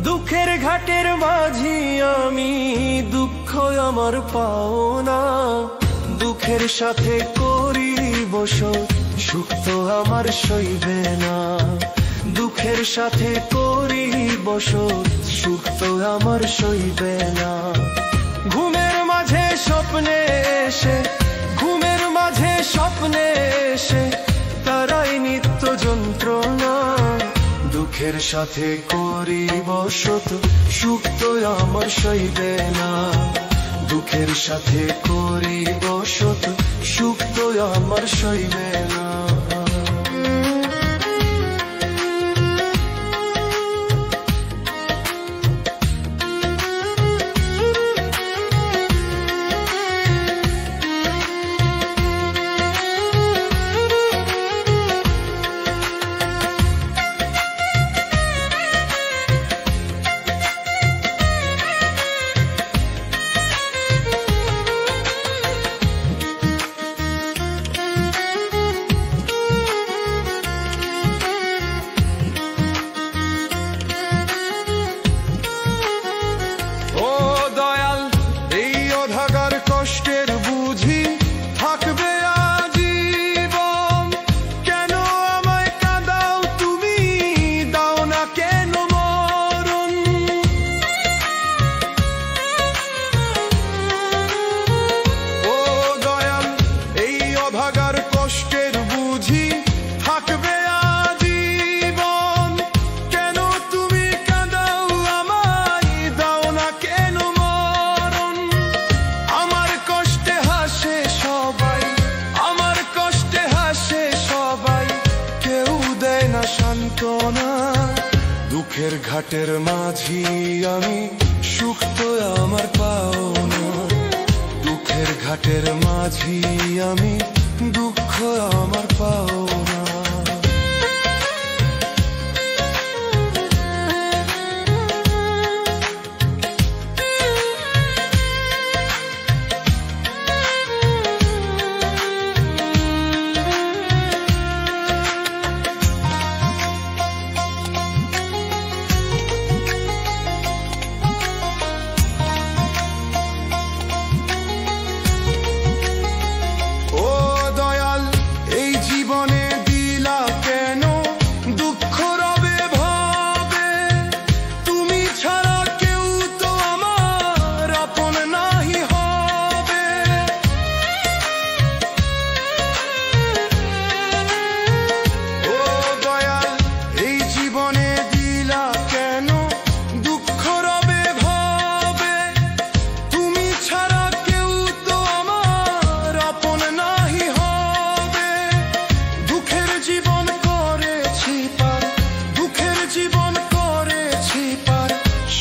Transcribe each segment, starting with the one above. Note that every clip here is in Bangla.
দুঃখের ঘাটের মাঝি আমি, দুঃখ আমার পাওনা। দুঃখের সাথে করি বসত, সুখ তো আমার সইবে না। দুঃখের সাথে করি বসত, সুখ তো আমার সইবে না। ঘুমের মাঝে স্বপ্নে এসে, ঘুমের মাঝে স্বপ্নে এসে তারাই নিত্য যন্ত্রণা। দুঃখের সাথে করি বসত, সুখ তো আমার সইবে না। দুঃখের সাথে করি বসত, সুখ তো আমার সইবে না। কষ্টের বুঝি থাকবে আজীবন, কেন আমায় কাঁদাও তুমি, দাও না কেন মরণ। ও দয়াল, এই অভাগার কষ্টের বুঝি থাকবে আজীবন, কেন তুমি কাঁদাও আমায়, দাও না কেন মরণ। আমার কষ্টে হাসে সবাই, আমার কষ্টে হাসে সবাই, কেউ দেয় না সান্ত্বনা। দুঃখের ঘাটের মাঝি আমি, সুখ তো আমার পাওনা। দুঃখের ঘাটের মাঝি আমি, দুঃখ আমার পাওনা।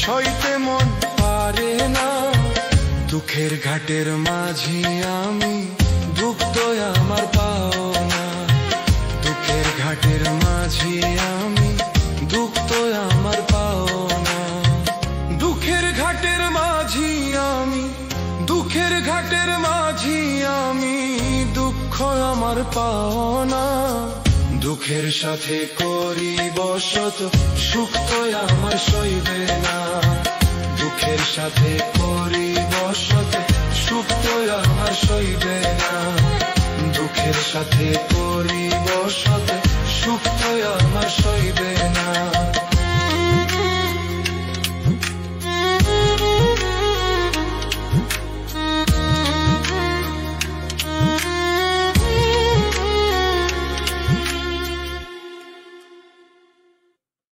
সইতে মন পারে না। দুঃখের ঘাটের মাঝি আমি, দুঃখ তো আমার পাওনা। দুঃখের ঘাটের মাঝি আমি, দুঃখ তো আমার পাওনা। দুঃখের ঘাটের মাঝি আমি, দুঃখের ঘাটের মাঝি আমি, দুঃখ আমার পাওনা। দুঃখের সাথে করি বসত, সুখ তো আমার সইবে না। দুঃখের সাথে করি বসত, সুখ তো আমার সইবে না। দুঃখের সাথে করি বসত, সুখ তো আমার সইবে